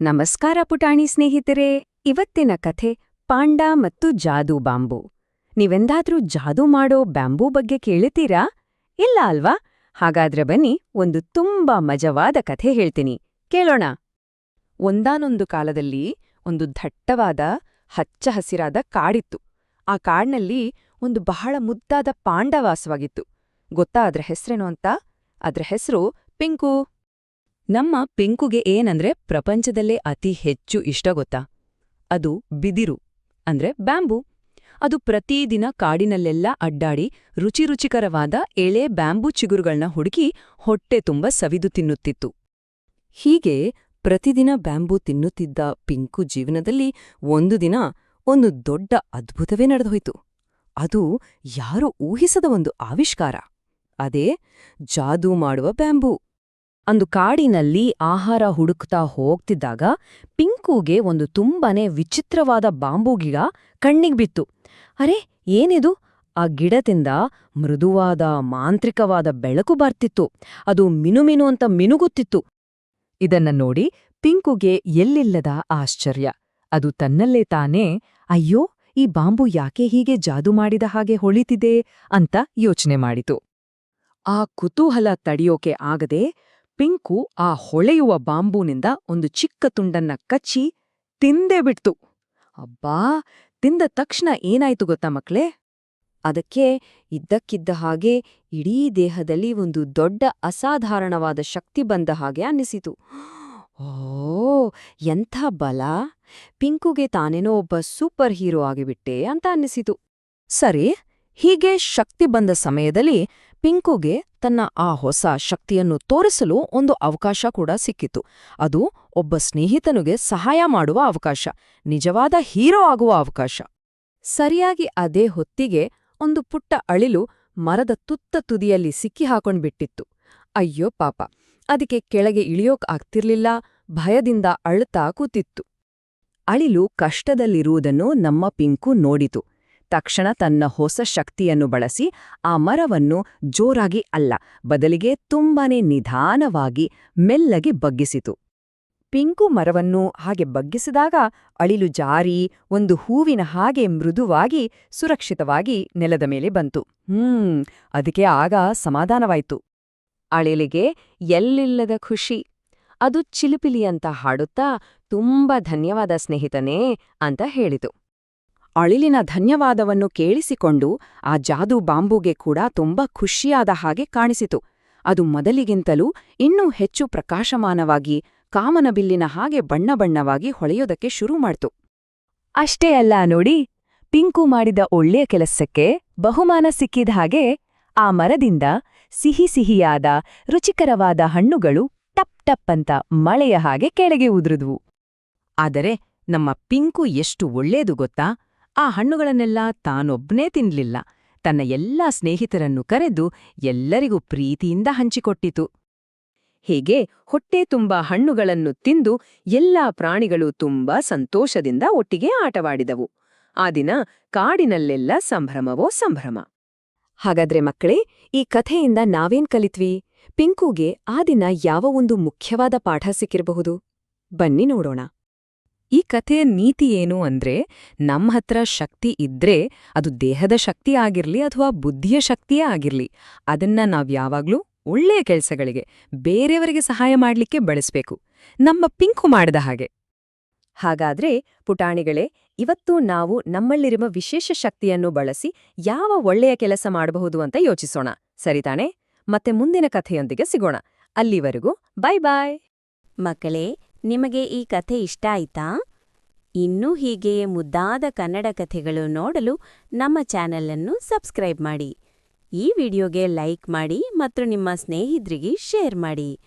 ನಮಸ್ಕಾರ ಪುಟಾಣಿ ಸ್ನೇಹಿತರೆ. ಇವತ್ತಿನ ಕಥೆ ಪಾಂಡ ಮತ್ತು ಜಾದೂ ಬಾಂಬು. ನೀವೆಂದಾದ್ರೂ ಜಾದೂ ಮಾಡೋ ಬ್ಯಾಂಬೂ ಬಗ್ಗೆ ಕೇಳಿತೀರಾ? ಇಲ್ಲ ಅಲ್ವಾ? ಹಾಗಾದ್ರೆ ಬನ್ನಿ, ಒಂದು ತುಂಬಾ ಮಜವಾದ ಕಥೆ ಹೇಳ್ತೀನಿ, ಕೇಳೋಣ. ಒಂದಾನೊಂದು ಕಾಲದಲ್ಲಿ ಒಂದು ದಟ್ಟವಾದ ಹಚ್ಚ ಹಸಿರಾದ ಕಾಡಿತ್ತು. ಆ ಕಾಡ್ನಲ್ಲಿ ಒಂದು ಬಹಳ ಮುದ್ದಾದ ಪಾಂಡ ವಾಸವಾಗಿತ್ತು. ಗೊತ್ತಾ ಅದ್ರ ಹೆಸ್ರೇನು ಅಂತ? ಅದ್ರ ಹೆಸರು ಪಿಂಕು. ನಮ್ಮ ಪಿಂಕುಗೆ ಏನಂದ್ರೆ ಪ್ರಪಂಚದಲ್ಲೇ ಅತಿ ಹೆಚ್ಚು ಇಷ್ಟ ಗೊತ್ತಾ? ಅದು ಬಿದಿರು ಅಂದ್ರೆ ಬ್ಯಾಂಬೂ. ಅದು ಪ್ರತಿದಿನ ಕಾಡಿನಲ್ಲೆಲ್ಲ ಅಡ್ಡಾಡಿ ರುಚಿರುಚಿಕರವಾದ ಎಳೆ ಬ್ಯಾಂಬೂ ಚಿಗುರುಗಳನ್ನ ಹುಡುಕಿ ಹೊಟ್ಟೆ ತುಂಬ ಸವಿದು ತಿನ್ನುತ್ತಿತ್ತು. ಹೀಗೆ ಪ್ರತಿದಿನ ಬ್ಯಾಂಬೂ ತಿನ್ನುತ್ತಿದ್ದ ಪಿಂಕು ಜೀವನದಲ್ಲಿ ಒಂದು ದಿನ ಒಂದು ದೊಡ್ಡ ಅದ್ಭುತವೇ ನಡೆದೋಯ್ತು. ಅದು ಯಾರೂ ಊಹಿಸದ ಒಂದು ಆವಿಷ್ಕಾರ. ಅದೇ ಜಾದೂ ಮಾಡುವ ಬ್ಯಾಂಬೂ. ಅಂದು ಕಾಡಿನಲ್ಲಿ ಆಹಾರ ಹುಡುಕ್ತಾ ಹೋಗ್ತಿದ್ದಾಗ ಪಿಂಕುಗೆ ಒಂದು ತುಂಬಾನೇ ವಿಚಿತ್ರವಾದ ಬಾಂಬೂ ಗಿಡ ಕಣ್ಣಿಗ್ ಬಿತ್ತು. ಅರೆ, ಏನಿದು? ಆ ಗಿಡದಿಂದ ಮೃದುವಾದ ಮಾಂತ್ರಿಕವಾದ ಬೆಳಕು ಬರ್ತಿತ್ತು. ಅದು ಮಿನುಮಿನು ಅಂತ ಮಿನುಗುತ್ತಿತ್ತು. ಇದನ್ನ ನೋಡಿ ಪಿಂಕುಗೆ ಎಲ್ಲಿಲ್ಲದ ಆಶ್ಚರ್ಯ. ಅದು ತನ್ನಲ್ಲೇ ತಾನೇ, ಅಯ್ಯೋ, ಈ ಬಾಂಬು ಯಾಕೆ ಹೀಗೆ ಜಾದೂ ಮಾಡಿದ ಹಾಗೆ ಹೊಳಿತಿದೆ ಅಂತ ಯೋಚನೆ ಮಾಡಿತು. ಆ ಕುತೂಹಲ ತಡೆಯೋಕೆ ಆಗದೆ ಪಿಂಕು ಆ ಹೊಳೆಯುವ ಬಾಂಬೂನಿಂದ ಒಂದು ಚಿಕ್ಕ ತುಂಡನ್ನ ಕಚ್ಚಿ ತಿಂದೇ ಬಿಡ್ತು. ಅಬ್ಬಾ! ತಿಂದ ತಕ್ಷಣ ಏನಾಯ್ತು ಗೊತ್ತಾ ಮಕ್ಳೇ? ಅದಕ್ಕೆ ಇದ್ದಕ್ಕಿದ್ದ ಹಾಗೆ ಇಡೀ ದೇಹದಲ್ಲಿ ಒಂದು ದೊಡ್ಡ ಅಸಾಧಾರಣವಾದ ಶಕ್ತಿ ಬಂದ ಹಾಗೆ ಅನ್ನಿಸಿತು. ಓ, ಎಂಥ ಬಲ! ಪಿಂಕುಗೆ ತಾನೇನೋ ಒಬ್ಬ ಸೂಪರ್ ಹೀರೋ ಆಗಿಬಿಟ್ಟೆ ಅಂತ ಅನ್ನಿಸಿತು. ಸರಿ, ಹೀಗೆ ಶಕ್ತಿ ಬಂದ ಸಮಯದಲ್ಲಿ ಪಿಂಕುಗೆ ತನ್ನ ಆ ಹೊಸ ಶಕ್ತಿಯನ್ನು ತೋರಿಸಲು ಒಂದು ಅವಕಾಶ ಕೂಡ ಸಿಕ್ಕಿತು. ಅದು ಒಬ್ಬ ಸ್ನೇಹಿತನಿಗೆ ಸಹಾಯ ಮಾಡುವ ಅವಕಾಶ, ನಿಜವಾದ ಹೀರೋ ಆಗುವ ಅವಕಾಶ. ಸರಿಯಾಗಿ ಅದೇ ಹೊತ್ತಿಗೆ ಒಂದು ಪುಟ್ಟ ಅಳಿಲು ಮರದ ತುತ್ತ ತುದಿಯಲ್ಲಿ ಸಿಕ್ಕಿ ಹಾಕೊಂಡ್ಬಿಟ್ಟಿತ್ತು. ಅಯ್ಯೋ ಪಾಪ, ಅದಕ್ಕೆ ಕೆಳಗೆ ಇಳಿಯೋಕ್ ಆಗ್ತಿರ್ಲಿಲ್ಲ. ಭಯದಿಂದ ಅಳ್ತಾ ಕೂತಿತ್ತು. ಅಳಿಲು ಕಷ್ಟದಲ್ಲಿರುವುದನ್ನು ನಮ್ಮ ಪಿಂಕು ನೋಡಿತು. ತಕ್ಷಣ ತನ್ನ ಹೊಸ ಶಕ್ತಿಯನ್ನು ಬಳಸಿ ಆ ಮರವನ್ನು ಜೋರಾಗಿ ಅಲ್ಲ, ಬದಲಿಗೆ ತುಂಬಾನೇ ನಿಧಾನವಾಗಿ ಮೆಲ್ಲಗೆ ಬಗ್ಗಿಸಿತು. ಪಿಂಕು ಮರವನ್ನು ಹಾಗೆ ಬಗ್ಗಿಸಿದಾಗ ಅಳಿಲು ಜಾರಿ ಒಂದು ಹೂವಿನ ಹಾಗೆ ಮೃದುವಾಗಿ ಸುರಕ್ಷಿತವಾಗಿ ನೆಲದ ಮೇಲೆ ಬಂತು. ಅದಕ್ಕೆ ಆಗ ಸಮಾಧಾನವಾಯ್ತು. ಅಳಿಲಿಗೆ ಎಲ್ಲಿಲ್ಲದ ಖುಷಿ. ಅದು ಚಿಲಿಪಿಲಿ ಅಂತ ಹಾಡುತ್ತಾ, ತುಂಬಾ ಧನ್ಯವಾದ ಸ್ನೇಹಿತನೇ ಅಂತ ಹೇಳಿತು. ಅಳಿಲಿನ ಧನ್ಯವಾದವನ್ನು ಕೇಳಿಸಿಕೊಂಡು ಆ ಜಾದೂ ಬಾಂಬೂಗೆ ಕೂಡ ತುಂಬಾ ಖುಷಿಯಾದ ಹಾಗೆ ಕಾಣಿಸಿತು. ಅದು ಮೊದಲಿಗಿಂತಲೂ ಇನ್ನೂ ಹೆಚ್ಚು ಪ್ರಕಾಶಮಾನವಾಗಿ, ಕಾಮನಬಿಲ್ಲಿನ ಹಾಗೆ ಬಣ್ಣಬಣ್ಣವಾಗಿ ಹೊಳೆಯೋದಕ್ಕೆ ಶುರು ಮಾಡ್ತು. ಅಷ್ಟೇ ಅಲ್ಲ ನೋಡಿ, ಪಿಂಕು ಮಾಡಿದ ಒಳ್ಳೆಯ ಕೆಲಸಕ್ಕೆ ಬಹುಮಾನ ಸಿಕ್ಕಿದ ಹಾಗೆ ಆ ಮರದಿಂದ ಸಿಹಿ ಸಿಹಿಯಾದ ರುಚಿಕರವಾದ ಹಣ್ಣುಗಳು ಟಪ್ ಟಪ್ ಅಂತ ಮಳೆಯ ಹಾಗೆ ಕೆಳಗೆ ಉದುರಿದ್ವು. ಆದರೆ ನಮ್ಮ ಪಿಂಕು ಎಷ್ಟು ಒಳ್ಳೇದು ಗೊತ್ತಾ? ಆ ಹಣ್ಣುಗಳನ್ನೆಲ್ಲ ತಾನೊಬ್ನೇ ತಿನ್ಲಿಲ್ಲ, ತನ್ನ ಎಲ್ಲಾ ಸ್ನೇಹಿತರನ್ನು ಕರೆದು ಎಲ್ಲರಿಗೂ ಪ್ರೀತಿಯಿಂದ ಹಂಚಿಕೊಟ್ಟಿತು. ಹೀಗೆ ಹೊಟ್ಟೆ ತುಂಬಾ ಹಣ್ಣುಗಳನ್ನು ತಿಂದು ಎಲ್ಲಾ ಪ್ರಾಣಿಗಳು ತುಂಬಾ ಸಂತೋಷದಿಂದ ಒಟ್ಟಿಗೆ ಆಟವಾಡಿದವು. ಆ ದಿನ ಕಾಡಿನಲ್ಲೆಲ್ಲ ಸಂಭ್ರಮವೋ ಸಂಭ್ರಮ. ಹಾಗಾದ್ರೆ ಮಕ್ಕಳೇ, ಈ ಕಥೆಯಿಂದ ನಾವೇನ್ ಕಲಿತ್ವಿ? ಪಿಂಕುಗೆ ಆ ದಿನ ಯಾವ ಒಂದು ಮುಖ್ಯವಾದ ಪಾಠ ಸಿಕ್ಕಿರಬಹುದು? ಬನ್ನಿ ನೋಡೋಣ. ಈ ಕಥೆಯ ನೀತಿ ಏನು ಅಂದ್ರೆ, ನಮ್ಮ ಹತ್ರ ಶಕ್ತಿ ಇದ್ರೆ ಅದು ದೇಹದ ಶಕ್ತಿ ಆಗಿರ್ಲಿ ಅಥವಾ ಬುದ್ಧಿಯ ಶಕ್ತಿಯೇ ಆಗಿರ್ಲಿ, ಅದನ್ನ ನಾವ್ಯಾವಾಗ್ಲೂ ಒಳ್ಳೆಯ ಕೆಲಸಗಳಿಗೆ, ಬೇರೆಯವರಿಗೆ ಸಹಾಯ ಮಾಡ್ಲಿಕ್ಕೆ ಬಳಸ್ಬೇಕು, ನಮ್ಮ ಪಿಂಕು ಮಾಡಿದ ಹಾಗೆ. ಹಾಗಾದ್ರೆ ಪುಟಾಣಿಗಳೇ, ಇವತ್ತು ನಾವು ನಮ್ಮಲ್ಲಿರುವ ವಿಶೇಷ ಶಕ್ತಿಯನ್ನು ಬಳಸಿ ಯಾವ ಒಳ್ಳೆಯ ಕೆಲಸ ಮಾಡಬಹುದು ಅಂತ ಯೋಚಿಸೋಣ, ಸರಿತಾನೆ? ಮತ್ತೆ ಮುಂದಿನ ಕಥೆಯೊಂದಿಗೆ ಸಿಗೋಣ. ಅಲ್ಲಿವರೆಗೂ ಬೈ ಬಾಯ್. ಮಕ್ಕಳೇ, ನಿಮಗೆ ಈ ಕಥೆ ಇಷ್ಟ ಆಯ್ತಾ? ಇನ್ನೂ ಹೀಗೆಯೇ ಮುದ್ದಾದ ಕನ್ನಡ ಕಥೆಗಳು ನೋಡಲು ನಮ್ಮ ಚಾನೆಲ್ ಅನ್ನು ಸಬ್ಸ್ಕ್ರೈಬ್ ಮಾಡಿ. ಈ ವಿಡಿಯೋಗೆ ಲೈಕ್ ಮಾಡಿ ಮತ್ತು ನಿಮ್ಮ ಸ್ನೇಹಿತರಿಗೆ ಶೇರ್ ಮಾಡಿ.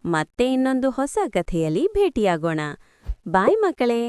ಮತ್ತೆ ಇನ್ನೊಂದು ಹೊಸ ಕಥೆಯಲ್ಲಿ ಭೇಟಿಯಾಗೋಣ. ಬಾಯ್ ಮಕ್ಕಳೇ.